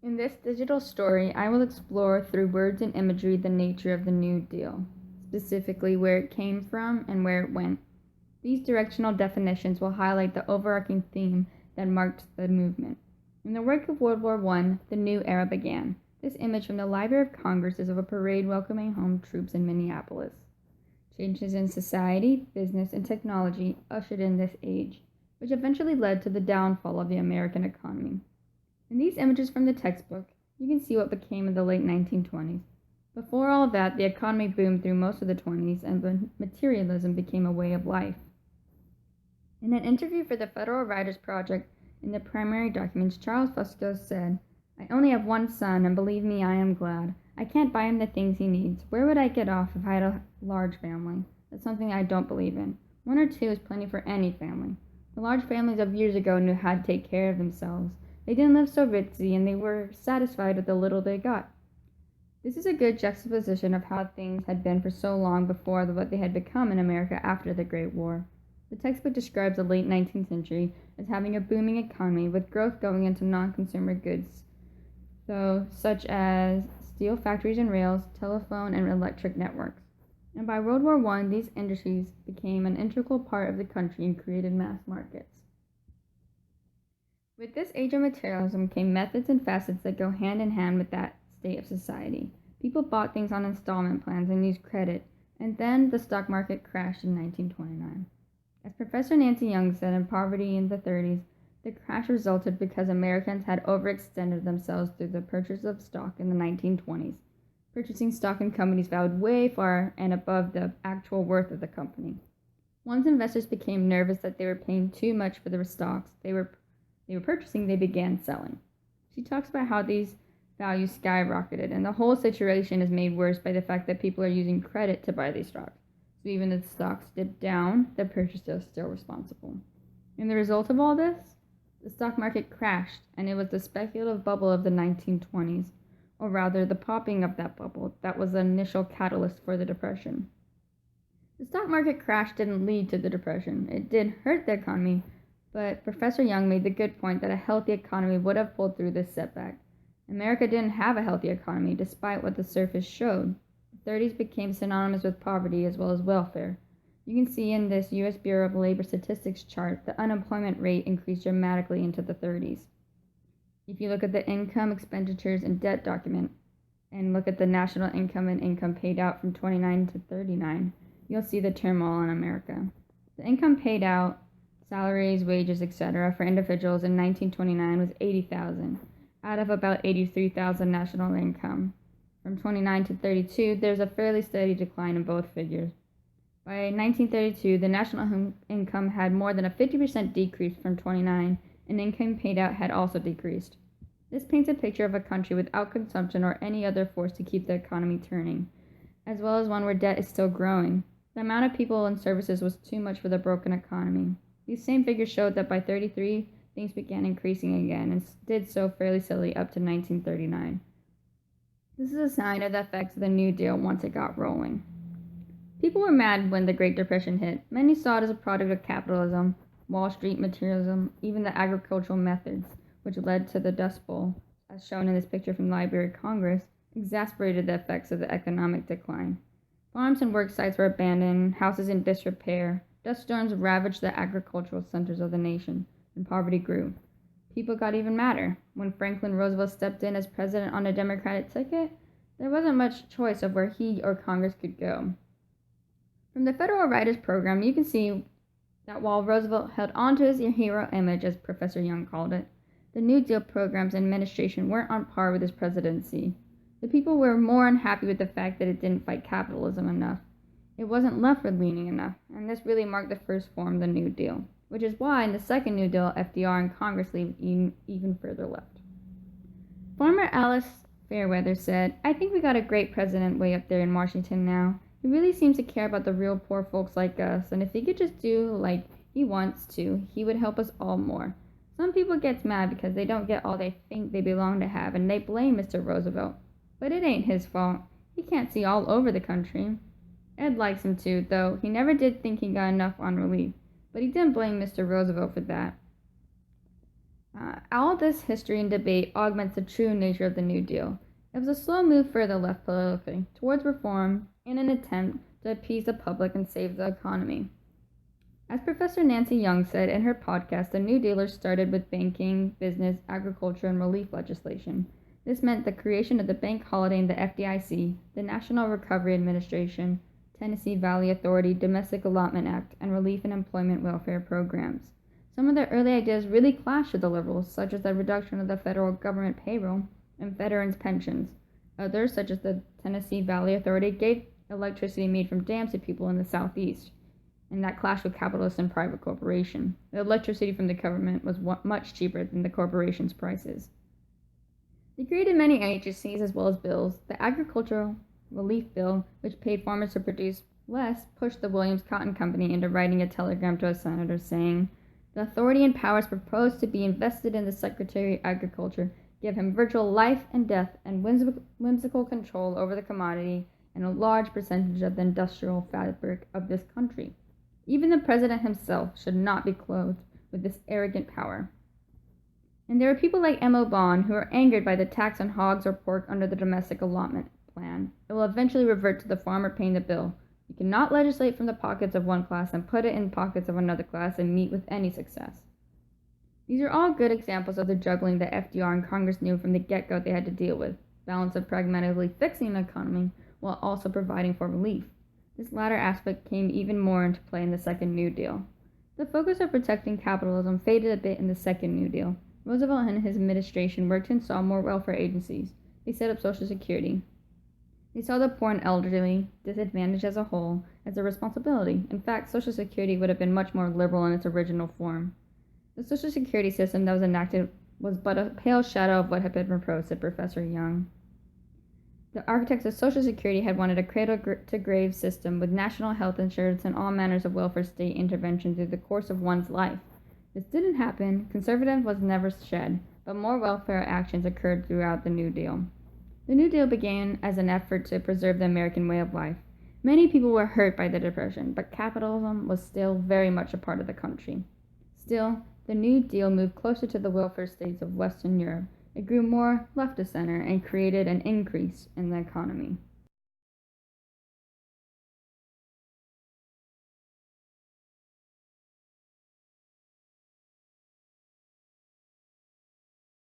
In this digital story, I will explore through words and imagery the nature of the New Deal, specifically where it came from and where it went. These directional definitions will highlight the overarching theme that marked the movement. In the wake of World War I, the new era began. This image from the Library of Congress is of a parade welcoming home troops in Minneapolis. Changes in society, business, and technology ushered in this age, which eventually led to the downfall of the American economy. In these images from the textbook, you can see what became of the late 1920s. Before all that, the economy boomed through most of the 20s, and materialism became a way of life. In an interview for the Federal Writers Project in the primary documents, Charles Fusco said, "I only have one son, and believe me, I am glad. I can't buy him the things he needs. Where would I get off if I had a large family? That's something I don't believe in. One or two is plenty for any family. The large families of years ago knew how to take care of themselves. They didn't live so ritzy, and they were satisfied with the little they got." This is a good juxtaposition of how things had been for so long before what they had become in America after the Great War. The textbook describes the late 19th century as having a booming economy with growth going into non-consumer goods, such as steel factories and rails, telephone and electric networks. And by World War I, these industries became an integral part of the country and created mass markets. With this age of materialism came methods and facets that go hand in hand with that state of society. People bought things on installment plans and used credit, and then the stock market crashed in 1929. As Professor Nancy Young said in Poverty in the 30s, the crash resulted because Americans had overextended themselves through the purchase of stock in the 1920s, purchasing stock in companies valued way far and above the actual worth of the company. Once investors became nervous that they were paying too much for the stocks they were purchasing, they began selling. She talks about how these values skyrocketed, and the whole situation is made worse by the fact that people are using credit to buy these stocks. So even if the stocks dip down, the purchaser is still responsible. And the result of all this? The stock market crashed, and it was the speculative bubble of the 1920s, or rather the popping of that bubble, that was the initial catalyst for the Depression. The stock market crash didn't lead to the Depression. It did hurt the economy, but Professor Young made the good point that a healthy economy would have pulled through this setback. America didn't have a healthy economy, despite what the surface showed. The 30s became synonymous with poverty as well as welfare. You can see in this U.S. Bureau of Labor Statistics chart, the unemployment rate increased dramatically into the 30s. If you look at the income, expenditures, and debt document, and look at the national income and income paid out from 29 to 39, you'll see the turmoil in America. The income paid out, salaries, wages, etc., for individuals in 1929 was $80,000, out of about $83,000 national income. From 29 to 32, there's a fairly steady decline in both figures. By 1932, the national income had more than a 50% decrease from 29, and income paid out had also decreased. This paints a picture of a country without consumption or any other force to keep the economy turning, as well as one where debt is still growing. The amount of people and services was too much for the broken economy. These same figures showed that by 33, things began increasing again, and did so fairly steadily up to 1939. This is a sign of the effects of the New Deal once it got rolling. People were mad when the Great Depression hit. Many saw it as a product of capitalism, Wall Street materialism, even the agricultural methods, which led to the Dust Bowl, as shown in this picture from the Library of Congress, exasperated the effects of the economic decline. Farms and work sites were abandoned, houses in disrepair, dust storms ravaged the agricultural centers of the nation, and poverty grew. People got even madder. When Franklin Roosevelt stepped in as president on a Democratic ticket, there wasn't much choice of where he or Congress could go. From the Federal Writers Program, you can see that while Roosevelt held on to his hero image, as Professor Young called it, the New Deal program's administration weren't on par with his presidency. The people were more unhappy with the fact that it didn't fight capitalism enough. It wasn't left-leaning enough, and this really marked the first form of the New Deal, which is why in the second New Deal, FDR and Congress leaned even further left. Farmer Alice Fairweather said, "I think we got a great president way up there in Washington now. He really seems to care about the real poor folks like us, and if he could just do like he wants to, he would help us all more. Some people gets mad because they don't get all they think they belong to have, and they blame Mr. Roosevelt. But it ain't his fault. He can't see all over the country." Ed likes him too, though he never did think he got enough on relief, but he didn't blame Mr. Roosevelt for that. All this history and debate augments the true nature of the New Deal. It was a slow move further left politically, towards reform, in an attempt to appease the public and save the economy. As Professor Nancy Young said in her podcast, the New Dealers started with banking, business, agriculture, and relief legislation. This meant the creation of the bank holiday in the FDIC, the National Recovery Administration, Tennessee Valley Authority, Domestic Allotment Act, and relief and employment welfare programs. Some of their early ideas really clashed with the liberals, such as the reduction of the federal government payroll and veterans' pensions. Others, such as the Tennessee Valley Authority, gave electricity made from dams to people in the southeast, and that clashed with capitalists and private corporation. The electricity from the government was much cheaper than the corporations' prices. They created many agencies as well as bills. The Agricultural Relief Bill, which paid farmers to produce less, pushed the Williams Cotton Company into writing a telegram to a senator saying, "The authority and powers proposed to be invested in the Secretary of Agriculture give him virtual life and death and whimsical control over the commodity and a large percentage of the industrial fabric of this country. Even the president himself should not be clothed with this arrogant power." And there were people like M.O. Bond who were angered by the tax on hogs or pork under the domestic allotment plan. It will eventually revert to the farmer paying the bill. You cannot legislate from the pockets of one class and put it in the pockets of another class and meet with any success. These are all good examples of the juggling that FDR and Congress knew from the get-go they had to deal with, balance of pragmatically fixing the economy while also providing for relief. This latter aspect came even more into play in the Second New Deal. The focus of protecting capitalism faded a bit in the Second New Deal. Roosevelt and his administration worked to install more welfare agencies. They set up Social Security. They saw the poor and elderly, disadvantaged as a whole, as a responsibility. In fact, Social Security would have been much more liberal in its original form. The Social Security system that was enacted was but a pale shadow of what had been proposed, said Professor Young. The architects of Social Security had wanted a cradle-to-grave system with national health insurance and all manners of welfare state intervention through the course of one's life. This didn't happen. Conservatism was never shed, but more welfare actions occurred throughout the New Deal. The New Deal began as an effort to preserve the American way of life. Many people were hurt by the Depression, but capitalism was still very much a part of the country. Still, the New Deal moved closer to the welfare states of Western Europe. It grew more left of center and created an increase in the economy.